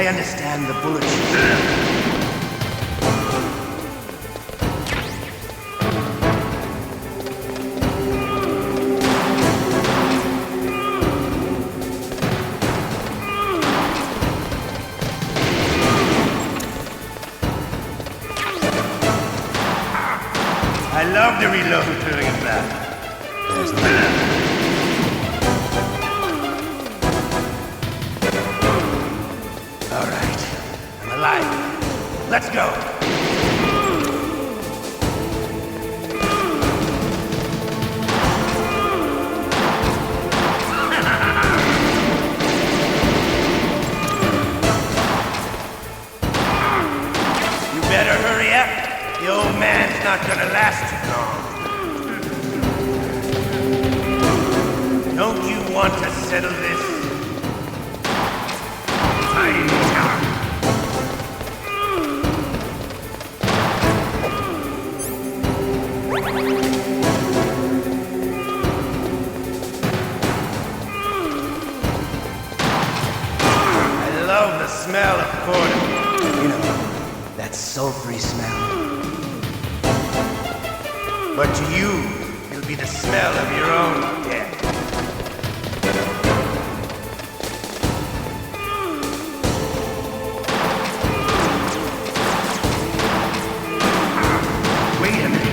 I understand the bullets. I love to reload during a battle. There's nothing. All right, I'm alive. Let's go. You better hurry up. The old man's not gonna last too long. Don't you want to settle this? Hiding in the tower. I love the smell of corn. You know, that sulfury smell. But to you, it'll be the smell of your own death. Wait a minute.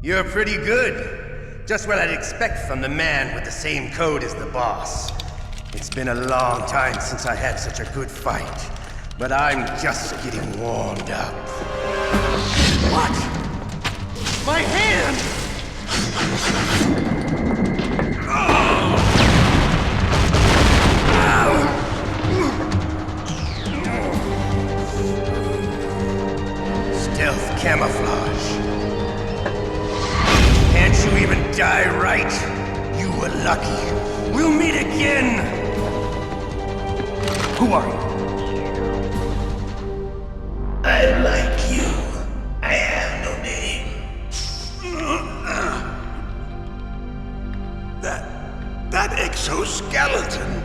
You're pretty good. Just what I'd expect from the man with the same code as the boss. It's been a long time since I had such a good fight, but I'm just getting warmed up. What? My hand! Stealth camouflage. Can't you even die right? You were lucky. We'll meet again! Who are you? I'm like you. I have no name. That exoskeleton?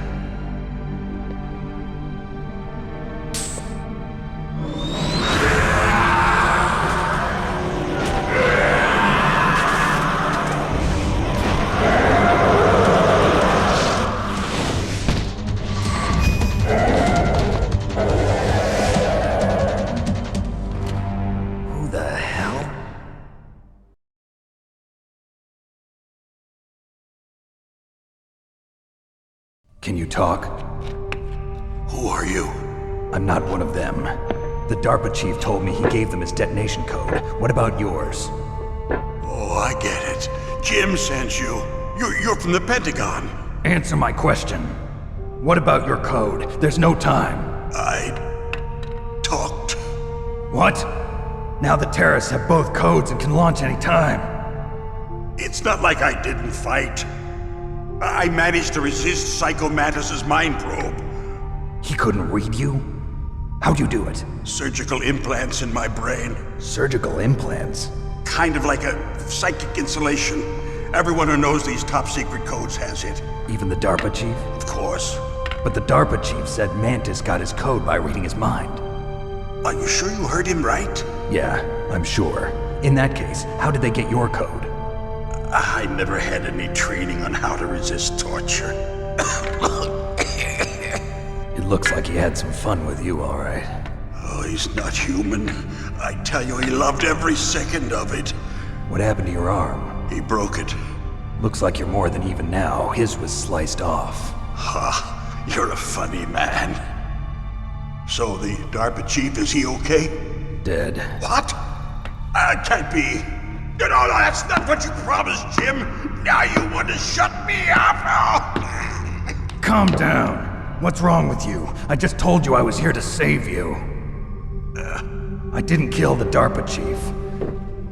Can you talk? Who are you? I'm not one of them. The DARPA chief told me he gave them his detonation code. What about yours? Oh, I get it. Jim sent you. You're from the Pentagon. Answer my question. What about your code? There's no time. I talked. What? Now the terrorists have both codes and can launch any time. It's not like I didn't fight. I managed to resist Psycho Mantis's mind probe. He couldn't read you? How'd you do it? Surgical implants in my brain. Surgical implants? Kind of like a psychic insulation. Everyone who knows these top secret codes has it. Even the DARPA chief? Of course. But the DARPA chief said Mantis got his code by reading his mind. Are you sure you heard him right? Yeah, I'm sure. In that case, how did they get your code? I never had any training on how to resist torture. It looks like he had some fun with you, all right. Oh, he's not human. I tell you, he loved every second of it. What happened to your arm? He broke it. Looks like you're more than even now. His was sliced off. Ha, you're a funny man. So the DARPA chief, is he okay? Dead. What? Can't be. No, that's not what you promised, Jim. Now you want to shut me up? Calm down. What's wrong with you? I just told you I was here to save you. I didn't kill the DARPA chief.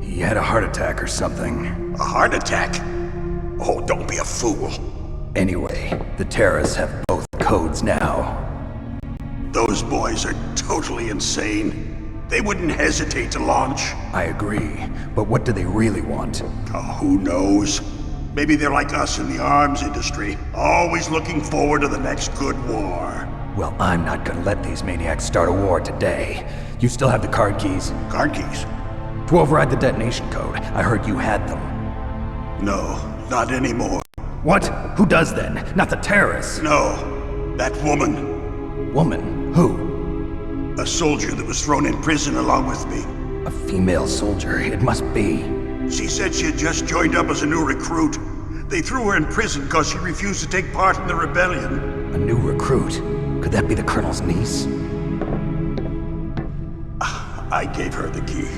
He had a heart attack or something. A heart attack? Oh, don't be a fool. Anyway, the terrorists have both codes now. Those boys are totally insane. They wouldn't hesitate to launch. I agree, but what do they really want? Oh, who knows? Maybe they're like us in the arms industry, always looking forward to the next good war. Well, I'm not gonna let these maniacs start a war today. You still have the card keys? Card keys? To override the detonation code. I heard you had them. No, not anymore. What? Who does then? Not the terrorists? No, that woman. Woman? Who? A soldier that was thrown in prison along with me. A female soldier, it must be. She said she had just joined up as a new recruit. They threw her in prison because she refused to take part in the rebellion. A new recruit? Could that be the Colonel's niece? I gave her the key.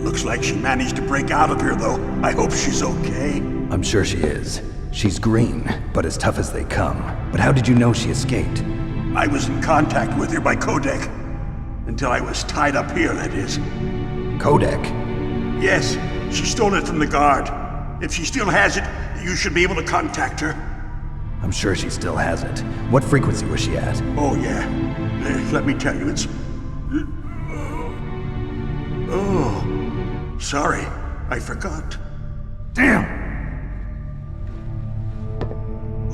Looks like she managed to break out of here, though. I hope she's okay. I'm sure she is. She's green, but as tough as they come. But how did you know she escaped? I was in contact with her by codec. Until I was tied up here, that is. Codec? Yes, she stole it from the guard. If she still has it, you should be able to contact her. I'm sure she still has it. What frequency was she at? Oh, yeah. Let me tell you, it's... Oh, sorry. I forgot. Damn!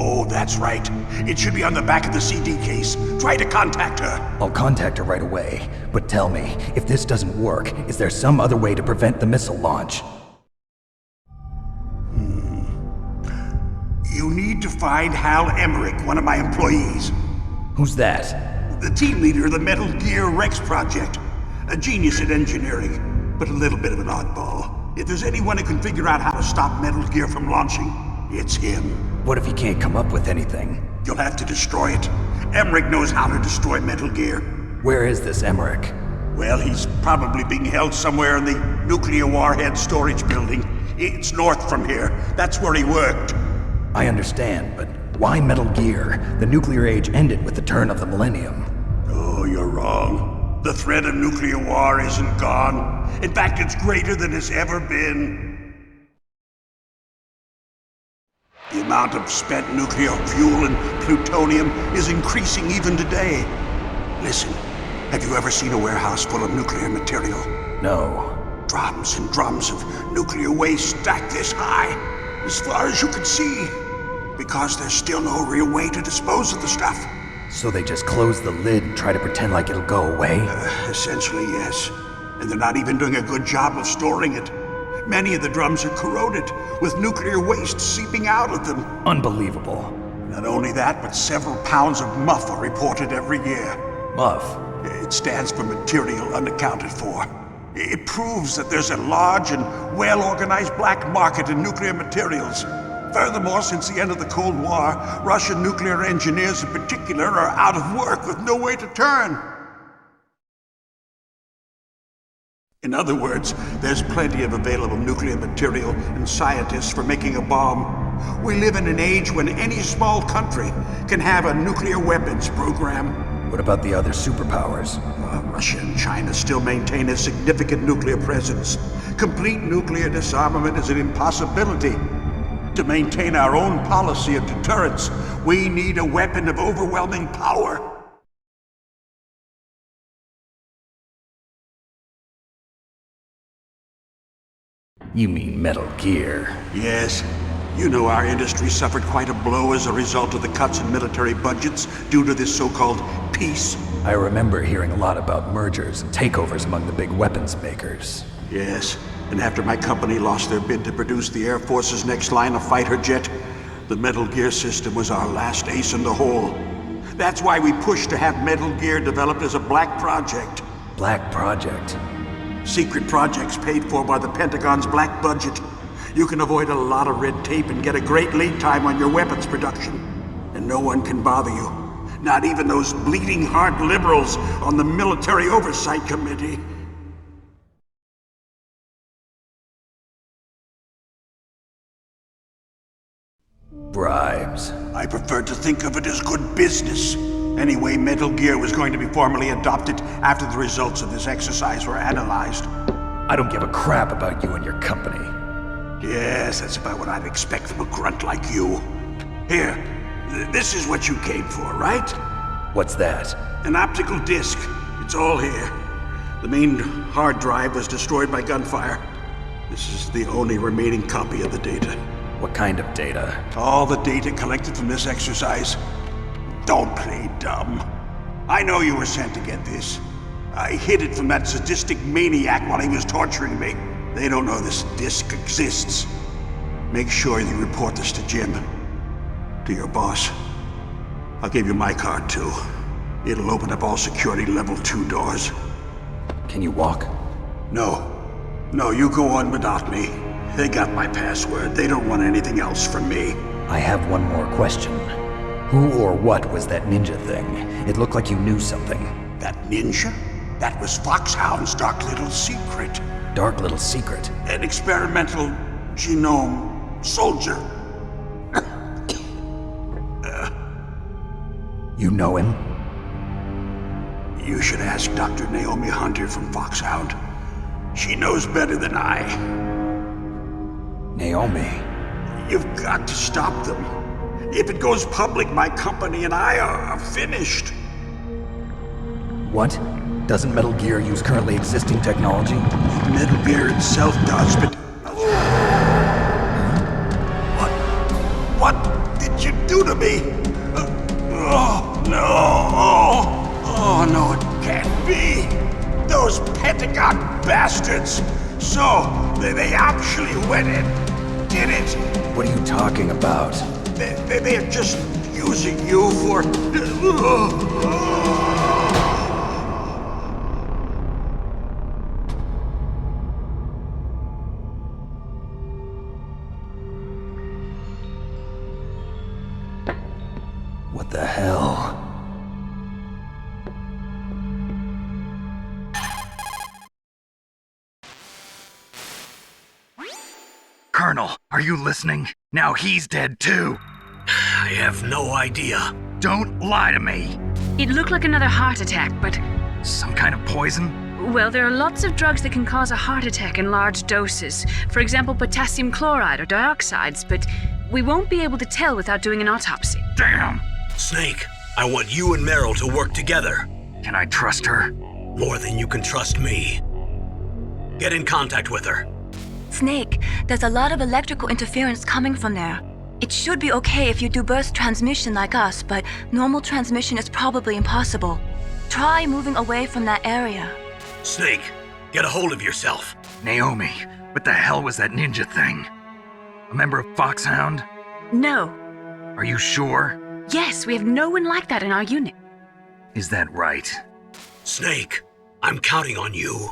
Oh, that's right. It should be on the back of the CD case. Try to contact her. I'll contact her right away. But tell me, if this doesn't work, is there some other way to prevent the missile launch? You need to find Hal Emmerich, one of my employees. Who's that? The team leader of the Metal Gear Rex project. A genius at engineering, but a little bit of an oddball. If there's anyone who can figure out how to stop Metal Gear from launching, it's him. What if he can't come up with anything? You'll have to destroy it. Emmerich knows how to destroy Metal Gear. Where is this Emmerich? Well, he's probably being held somewhere in the nuclear warhead storage building. It's north from here. That's where he worked. I understand, but why Metal Gear? The nuclear age ended with the turn of the millennium. Oh, you're wrong. The threat of nuclear war isn't gone. In fact, it's greater than it's ever been. The amount of spent nuclear fuel and plutonium is increasing even today. Listen, have you ever seen a warehouse full of nuclear material? No. Drums and drums of nuclear waste stacked this high, as far as you can see, because there's still no real way to dispose of the stuff. So they just close the lid and try to pretend like it'll go away? Essentially, yes. And they're not even doing a good job of storing it. Many of the drums are corroded, with nuclear waste seeping out of them. Unbelievable. Not only that, but several pounds of MUF are reported every year. MUF? It stands for material unaccounted for. It proves that there's a large and well-organized black market in nuclear materials. Furthermore, since the end of the Cold War, Russian nuclear engineers in particular are out of work with no way to turn. In other words, there's plenty of available nuclear material and scientists for making a bomb. We live in an age when any small country can have a nuclear weapons program. What about the other superpowers? Russia and China still maintain a significant nuclear presence. Complete nuclear disarmament is an impossibility. To maintain our own policy of deterrence, we need a weapon of overwhelming power. You mean Metal Gear? Yes. You know our industry suffered quite a blow as a result of the cuts in military budgets due to this so-called peace. I remember hearing a lot about mergers and takeovers among the big weapons makers. Yes, and after my company lost their bid to produce the Air Force's next line of fighter jet, the Metal Gear system was our last ace in the hole. That's why we pushed to have Metal Gear developed as a black project. Black project? Secret projects paid for by the Pentagon's black budget. You can avoid a lot of red tape and get a great lead time on your weapons production. And no one can bother you. Not even those bleeding heart liberals on the Military Oversight Committee. Bribes. I prefer to think of it as good business. Anyway, Metal Gear was going to be formally adopted after the results of this exercise were analyzed. I don't give a crap about you and your company. Yes, that's about what I'd expect from a grunt like you. Here, this is what you came for, right? What's that? An optical disc. It's all here. The main hard drive was destroyed by gunfire. This is the only remaining copy of the data. What kind of data? All the data collected from this exercise. Don't play dumb. I know you were sent to get this. I hid it from that sadistic maniac while he was torturing me. They don't know this disc exists. Make sure you report this to Jim. To your boss. I'll give you my card too. It'll open up all security level 2 doors. Can you walk? No. No, you go on without me. They got my password. They don't want anything else from me. I have one more question. Who or what was that ninja thing? It looked like you knew something. That ninja? That was Foxhound's dark little secret. Dark little secret? An experimental genome soldier. You know him? You should ask Dr. Naomi Hunter from Foxhound. She knows better than I. Naomi? You've got to stop them. If it goes public, my company and I are finished. What? Doesn't Metal Gear use currently existing technology? Metal Gear itself does, but... What did you do to me? Oh, no. Oh, no, it can't be. Those Pentagon bastards. So, they actually went and did it. What are you talking about? They're just using you for... What the hell? Colonel, are you listening? Now he's dead too. I have no idea. Don't lie to me. It looked like another heart attack, but... Some kind of poison? Well, there are lots of drugs that can cause a heart attack in large doses. For example, potassium chloride or dioxides, but we won't be able to tell without doing an autopsy. Damn! Snake, I want you and Meryl to work together. Can I trust her? More than you can trust me. Get in contact with her. Snake, there's a lot of electrical interference coming from there. It should be okay if you do burst transmission like us, but normal transmission is probably impossible. Try moving away from that area. Snake, get a hold of yourself. Naomi, what the hell was that ninja thing? A member of Foxhound? No. Are you sure? Yes, we have no one like that in our unit. Is that right? Snake, I'm counting on you.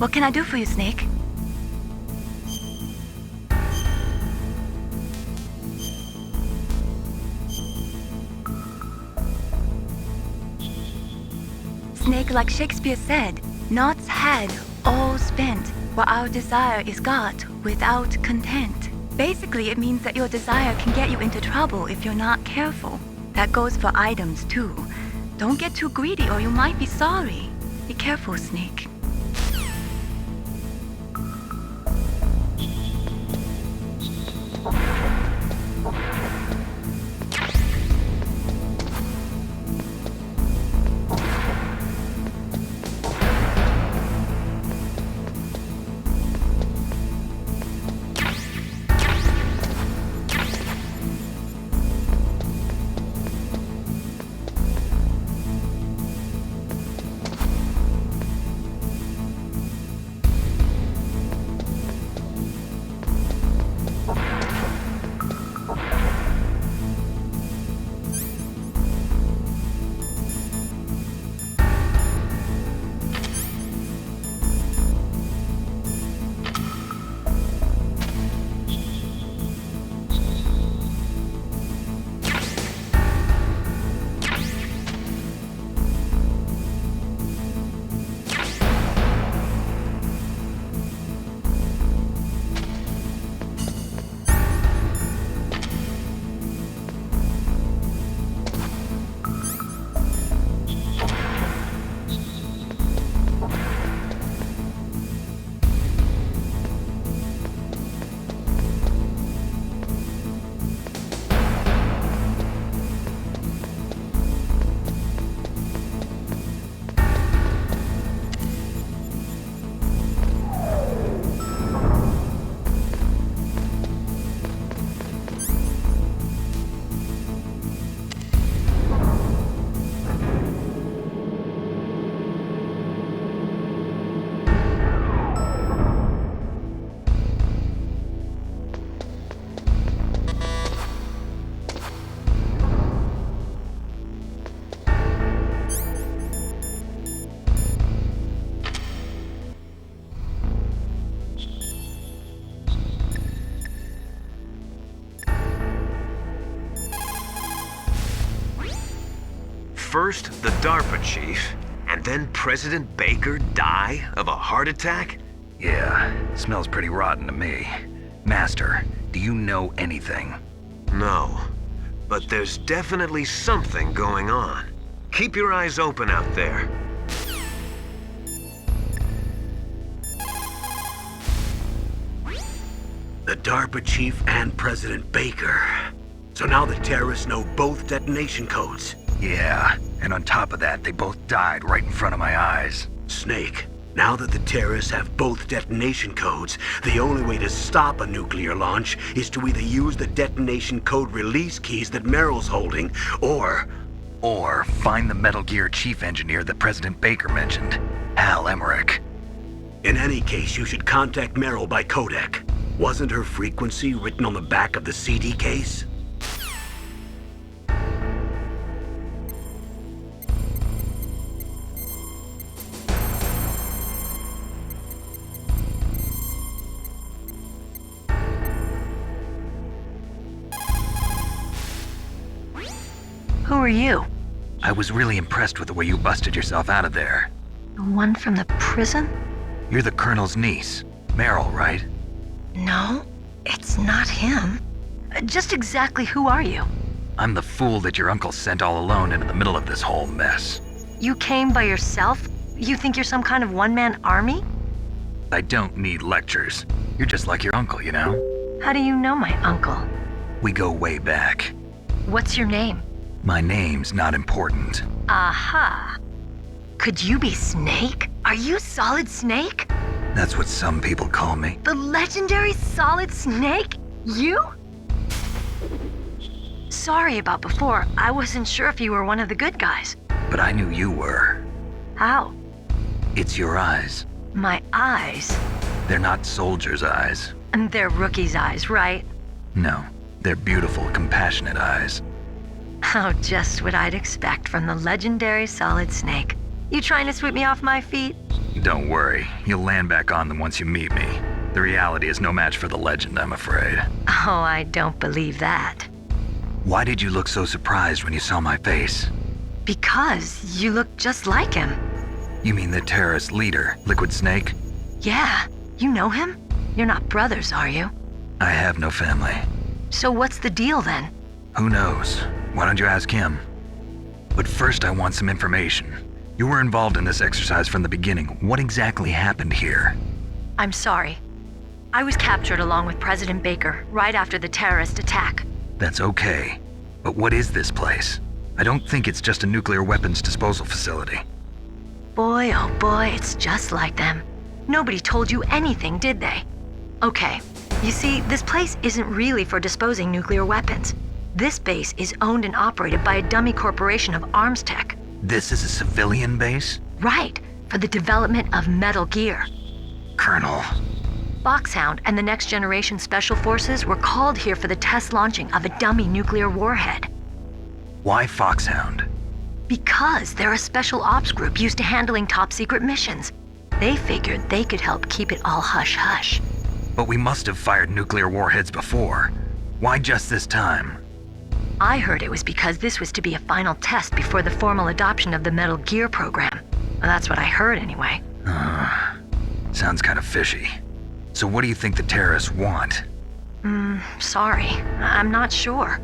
What can I do for you, Snake? Snake, like Shakespeare said, naughts had, all spent, while our desire is got without content. Basically, it means that your desire can get you into trouble if you're not careful. That goes for items, too. Don't get too greedy or you might be sorry. Be careful, Snake. first the DARPA chief, and then President Baker die of a heart attack? Yeah, smells pretty rotten to me. Master, do you know anything? No, but there's definitely something going on. Keep your eyes open out there. The DARPA chief and President Baker. So now the terrorists know both detonation codes. Yeah, and on top of that, they both died right in front of my eyes. Snake, now that the terrorists have both detonation codes, the only way to stop a nuclear launch is to either use the detonation code release keys that Meryl's holding, or find the Metal Gear chief engineer that President Baker mentioned, Hal Emmerich. in any case, you should contact Meryl by codec. Wasn't her frequency written on the back of the CD case? Who are you? I was really impressed with the way you busted yourself out of there. The one from the prison? You're the Colonel's niece, Meryl, right? No, it's not him. Just exactly who are you? I'm the fool that your uncle sent all alone into the middle of this whole mess. You came by yourself? You think you're some kind of one-man army? I don't need lectures. You're just like your uncle, you know? How do you know my uncle? We go way back. What's your name? My name's not important. Aha. Could you be Snake? Are you Solid Snake? That's what some people call me. The legendary Solid Snake? You? Sorry about before. I wasn't sure if you were one of the good guys. But I knew you were. How? It's your eyes. My eyes? They're not soldiers' eyes. And they're rookie's eyes, right? No, they're beautiful, compassionate eyes. Oh, just what I'd expect from the legendary Solid Snake. You trying to sweep me off my feet? Don't worry, you'll land back on them once you meet me. The reality is no match for the legend, I'm afraid. Oh, I don't believe that. Why did you look so surprised when you saw my face? Because you look just like him. You mean the terrorist leader, Liquid Snake? Yeah, you know him? You're not brothers, are you? I have no family. So what's the deal then? Who knows? Why don't you ask him? But first I want some information. You were involved in this exercise from the beginning. What exactly happened here? I'm sorry. I was captured along with President Baker right after the terrorist attack. That's okay. But what is this place? I don't think it's just a nuclear weapons disposal facility. Boy, oh boy, it's just like them. Nobody told you anything, did they? Okay, you see, this place isn't really for disposing nuclear weapons. This base is owned and operated by a dummy corporation of arms tech. This is a civilian base? Right, for the development of Metal Gear. Colonel. Foxhound and the Next Generation Special Forces were called here for the test launching of a dummy nuclear warhead. Why Foxhound? Because they're a special ops group used to handling top secret missions. They figured they could help keep it all hush-hush. But we must have fired nuclear warheads before. Why just this time? I heard it was because this was to be a final test before the formal adoption of the Metal Gear program. Well, that's what I heard anyway. Sounds kind of fishy. So what do you think the terrorists want? Sorry. I'm not sure.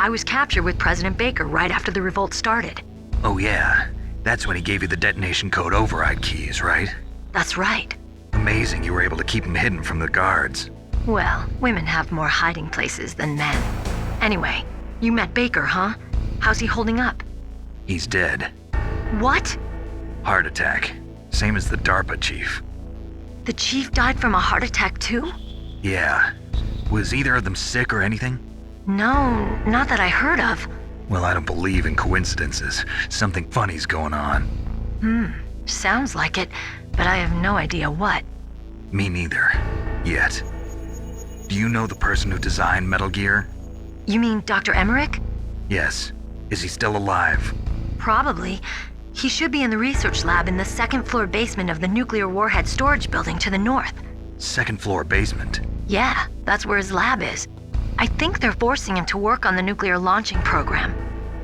I was captured with President Baker right after the revolt started. Oh yeah, that's when he gave you the detonation code override keys, right? That's right. Amazing you were able to keep him hidden from the guards. Well, women have more hiding places than men. Anyway, you met Baker, huh? How's he holding up? He's dead. What? Heart attack. Same as the DARPA chief. The chief died from a heart attack too? Yeah. Was either of them sick or anything? No, not that I heard of. Well, I don't believe in coincidences. Something funny's going on. Sounds like it, but I have no idea what. Me neither. Yet. Do you know the person who designed Metal Gear? You mean Dr. Emmerich? Yes. Is he still alive? Probably. He should be in the research lab in the second floor basement of the nuclear warhead storage building to the north. Second floor basement? Yeah, that's where his lab is. I think they're forcing him to work on the nuclear launching program.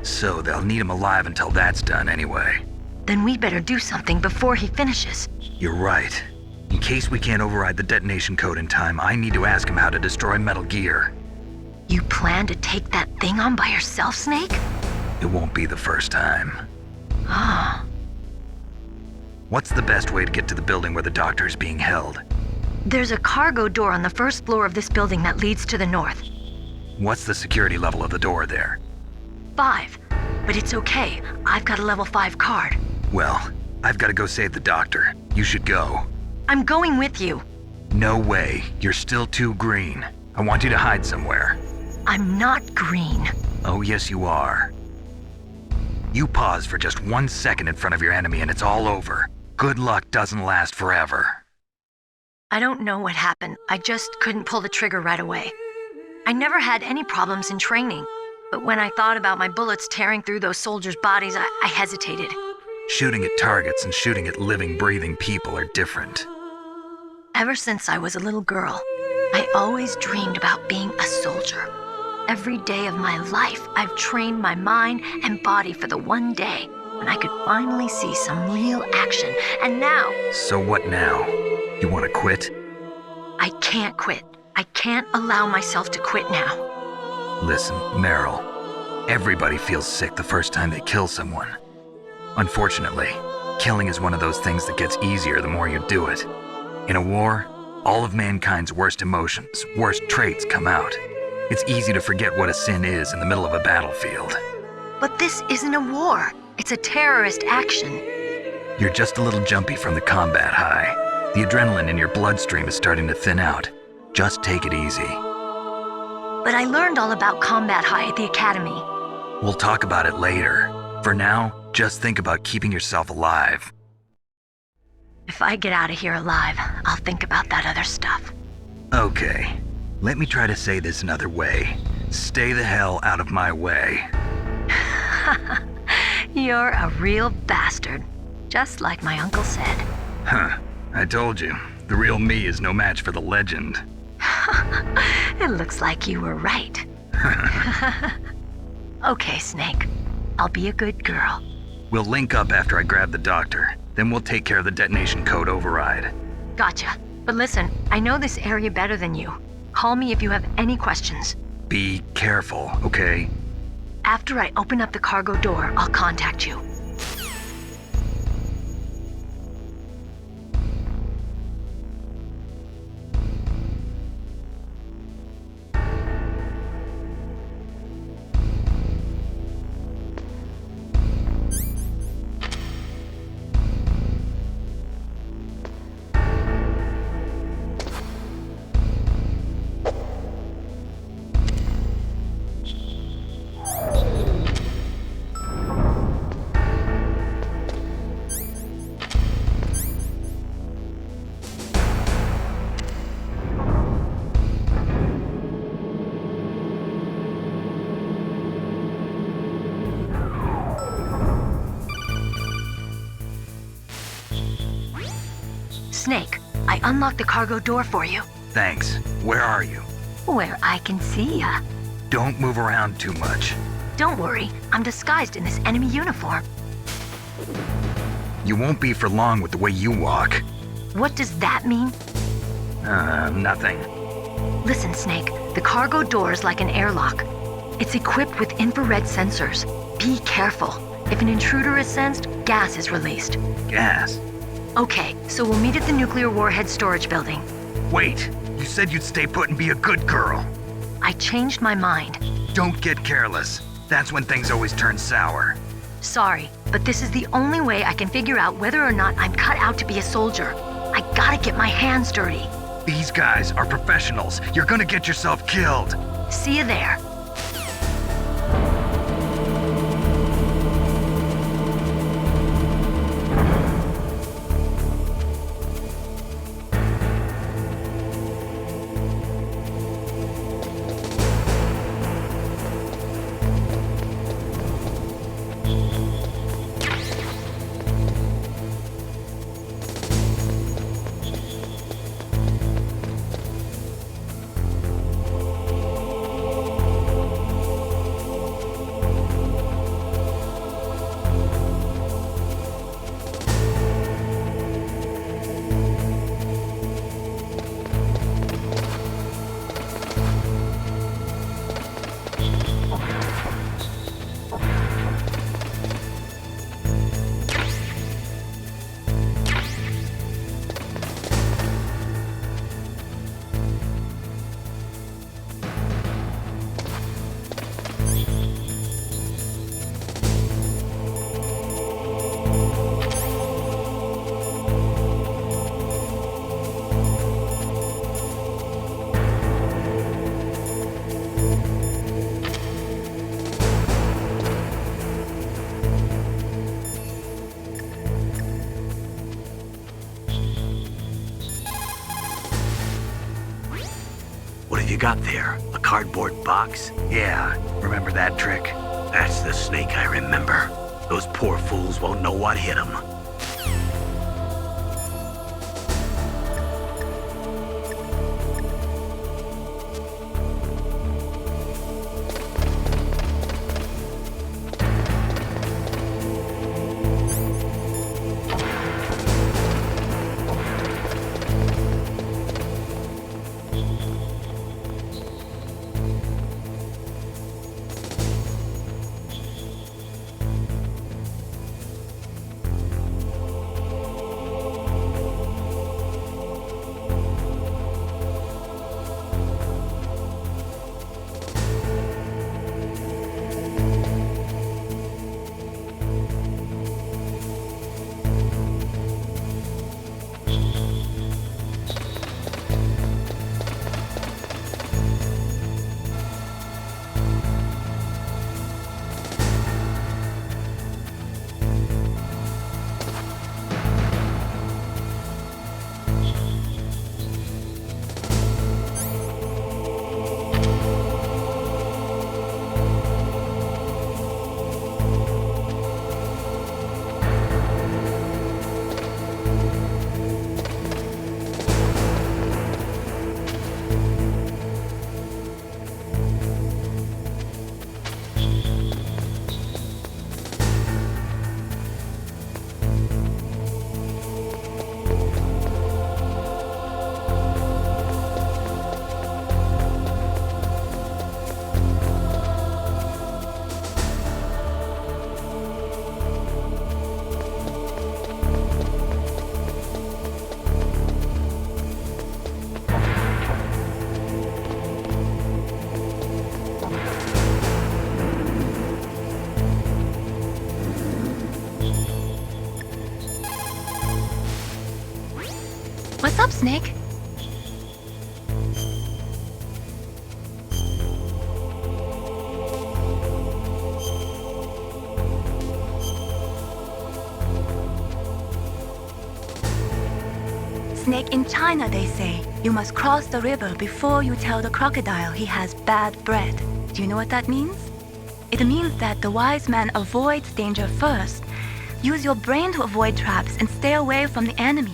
So they'll need him alive until that's done anyway. Then we better do something before he finishes. You're right. In case we can't override the detonation code in time, I need to ask him how to destroy Metal Gear. You plan to take that thing on by yourself, Snake? It won't be the first time. Ah. What's the best way to get to the building where the doctor is being held? There's a cargo door on the first floor of this building that leads to the north. What's the security level of the door there? 5. But it's okay. I've got a level 5 card. Well, I've got to go save the doctor. You should go. I'm going with you. No way. You're still too green. I want you to hide somewhere. I'm not green. Oh, yes, you are. You pause for just 1 second in front of your enemy and it's all over. Good luck doesn't last forever. I don't know what happened. I just couldn't pull the trigger right away. I never had any problems in training, but when I thought about my bullets tearing through those soldiers' bodies, I hesitated. Shooting at targets and shooting at living, breathing people are different. Ever since I was a little girl, I always dreamed about being a soldier. Every day of my life, I've trained my mind and body for the one day when I could finally see some real action, and now... So what now? You want to quit? I can't quit. I can't allow myself to quit now. Listen, Meryl, everybody feels sick the first time they kill someone. Unfortunately, killing is one of those things that gets easier the more you do it. In a war, all of mankind's worst emotions, worst traits come out. It's easy to forget what a sin is in the middle of a battlefield. But this isn't a war. It's a terrorist action. You're just a little jumpy from the combat high. The adrenaline in your bloodstream is starting to thin out. Just take it easy. But I learned all about combat high at the academy. We'll talk about it later. For now, just think about keeping yourself alive. If I get out of here alive, I'll think about that other stuff. Okay, let me try to say this another way. Stay the hell out of my way. You're a real bastard, just like my uncle said. Huh, I told you. The real me is no match for the legend. It looks like you were right. Okay, Snake. I'll be a good girl. We'll link up after I grab the doctor. Then we'll take care of the detonation code override. Gotcha. But listen, I know this area better than you. Call me if you have any questions. Be careful, okay? After I open up the cargo door, I'll contact you. Snake, I unlocked the cargo door for you. Thanks. Where are you? Where I can see ya. Don't move around too much. Don't worry, I'm disguised in this enemy uniform. You won't be for long with the way you walk. What does that mean? Nothing. Listen, Snake, the cargo door is like an airlock. It's equipped with infrared sensors. Be careful. If an intruder is sensed, gas is released. Gas? Okay, so we'll meet at the nuclear warhead storage building. Wait, you said you'd stay put and be a good girl. I changed my mind. Don't get careless. That's when things always turn sour. Sorry, but this is the only way I can figure out whether or not I'm cut out to be a soldier. I gotta get my hands dirty. These guys are professionals. You're gonna get yourself killed. See you there. What have you got there? A cardboard box? Yeah, remember that trick? That's the snake I remember. Those poor fools won't know what hit them. What's up, Snake? Snake, in China they say, you must cross the river before you tell the crocodile he has bad bread. Do you know what that means? It means that the wise man avoids danger first. Use your brain to avoid traps and stay away from the enemy.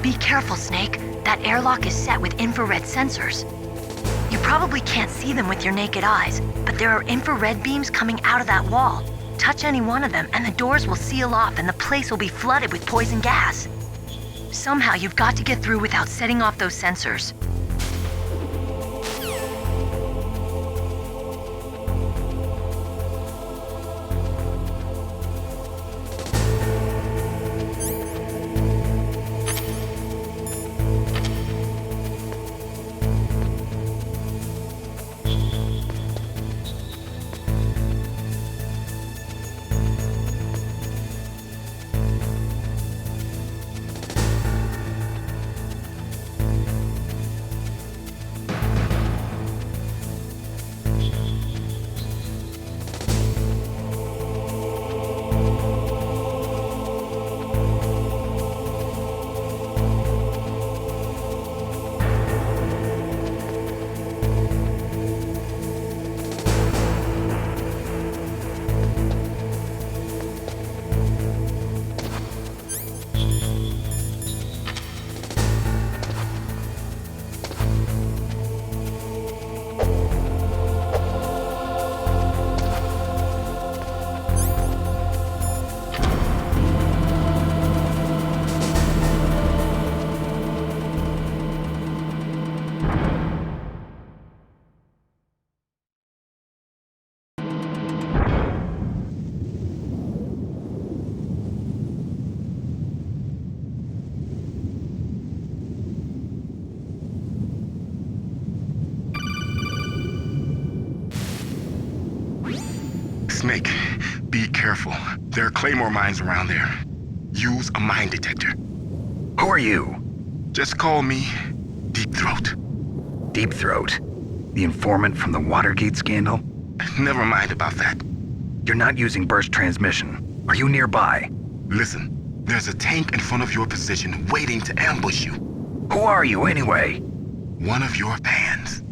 Be careful, Snake. That airlock is set with infrared sensors. You probably can't see them with your naked eyes, but there are infrared beams coming out of that wall. Touch any one of them and the doors will seal off and the place will be flooded with poison gas. Somehow you've got to get through without setting off those sensors. Snake, be careful. There are claymore mines around there. Use a mine detector. Who are you? Just call me Deep Throat. Deep Throat? The informant from the Watergate scandal? Never mind about that. You're not using burst transmission. Are you nearby? Listen, there's a tank in front of your position waiting to ambush you. Who are you anyway? One of your fans.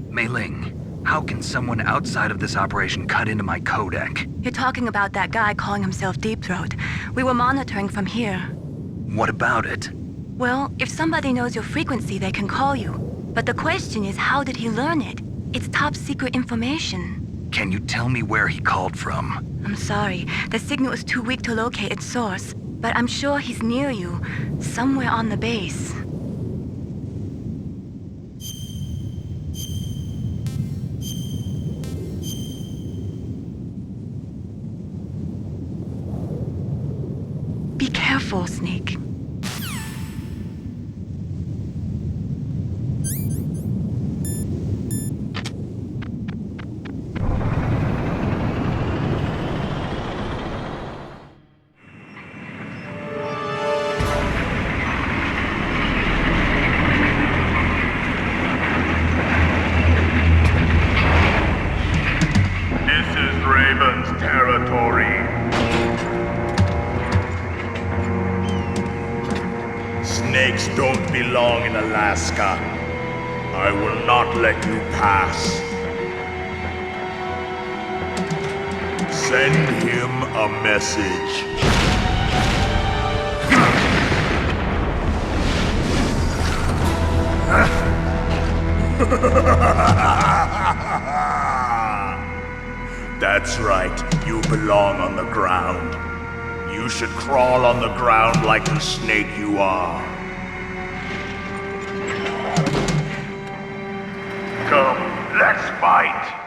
Mei Ling, how can someone outside of this operation cut into my codec? You're talking about that guy calling himself Deep Throat. We were monitoring from here. What about it? Well, if somebody knows your frequency, they can call you. But the question is, how did he learn it? It's top secret information. Can you tell me where he called from? I'm sorry, the signal is too weak to locate its source. But I'm sure he's near you, somewhere on the base. Be careful, Snake. This is Raven's territory. Snakes don't belong in Alaska. I will not let you pass. Send him a message. That's right, you belong on the ground. You should crawl on the ground like the snake you are. Come, let's fight!